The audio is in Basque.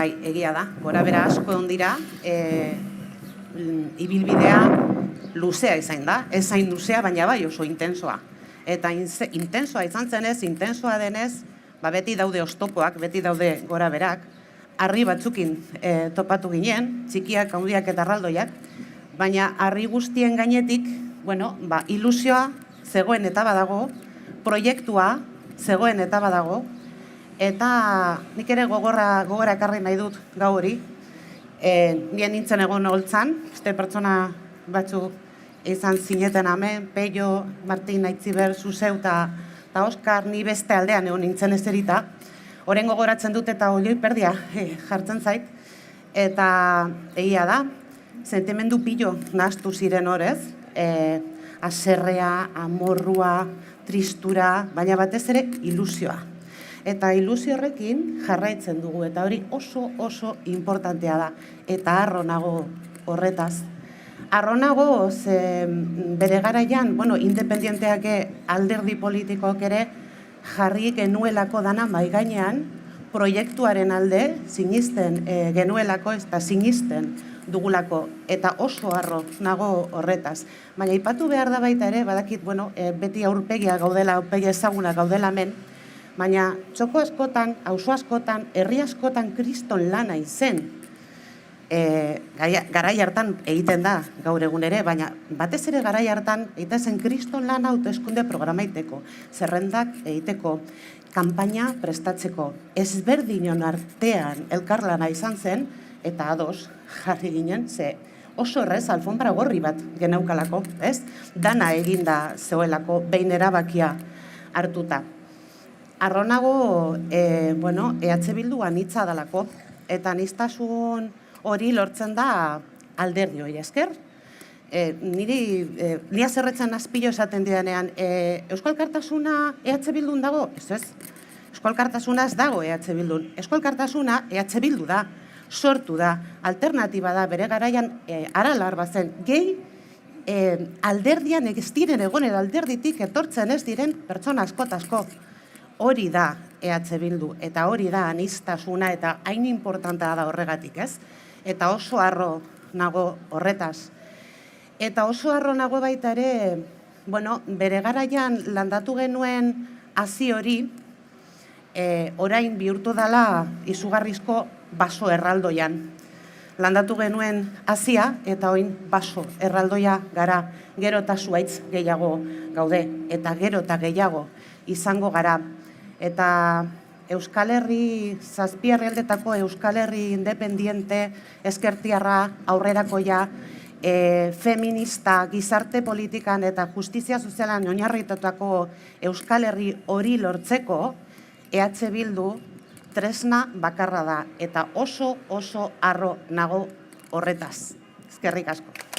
bai, egia da, gora bera asko egon dira, ibilbidea luzea izan da, ez zain luzea, baina bai oso intensoa. Eta intensoa izan zenez, intensoa denez, beti daude oztopoak, beti daude gora berak, harri batzukin topatu ginen, txikiak, handiak eta erraldoiak, baina harri guztien gainetik, ilusioa zegoen eta badago, proiektua zegoen eta badago, eta nik ere gogora ekarri nahi dut gau hori, nien nintzen egon holtzan, beste pertsona batzuk izan zineten hemen, Peio, Martin, Aitziber, Zuzeu eta Oskar, ni beste aldean egon nintzen ezerita, horren gogoratzen dut eta olioi perdia jartzen zait, eta egia da, sentimendu pilo nahaztu ziren horrez, aserrea, amorrua, tristura, baina batez ere ilusioa. Eta ilusio horrekin jarraitzen dugu, eta hori oso importantea da, eta harro nago horretaz. Harro nago, bere garaian, independienteak alderdi politikoak ere jarri genuelako dana mai gainean, proiektuaren alde sinisten genuelako eta sinisten dugulako, eta oso harro nago horretaz. Baina aipatu behar da baita ere, badakit, beti aurpegia gaudela, aurpegia ezaguna gaudela hemen, baina txoko askotan, auzo askotan, herri askotan kriston lana izen, garai hartan egiten da gaur egun ere, baina batez ere garai hartan egiten zen kriston lana hauteskunde programa egiteko, zerrendak egiteko, kanpaina prestatzeko, ezberdinon artean elkarlana izan zen, eta ados jarri ginen, ze oso errez alfombra gorri bat geneukalako, ez? Dana eginda zegoelako, behin erabakia hartuta. Arronago, EH Bildu anitza dalako, eta aniztasun hori lortzen da alderdi hori esker. Niri zerretzen azpilo esaten didanean, Euskal Alkartasuna EH Bildun dago? Ez. Euskal Alkartasuna ez dago EH Bildun. Euskal Alkartasuna EH Bildu da, sortu da, alternatiba da, bere garaian aralar bazen, gehi alderdian ez diren egonen alderditik etortzen ez diren pertsona asko. Hori da EH Bildu, eta hori da aniztasuna, eta hain importantea da horregatik, ez? Eta oso harro nago horretaz. Eta oso harro nago baita ere, bere garaian landatu genuen hazi hori, orain bihurtu dela izugarrizko baso erraldoian. Landatu genuen hazia eta orain baso erraldoia gara, gero eta zuaitz gehiago gaude, eta gero eta gehiago izango gara. Eta Euskal Herri, zazpi herrialdetako Euskal Herri independiente, ezkertiarra, aurrerakoia, feminista, gizarte politikan eta justizia sozialan oinarritutako Euskal Herri hori lortzeko, EH Bildu tresna bakarra da, eta oso harro nago horretaz. Eskerrik asko.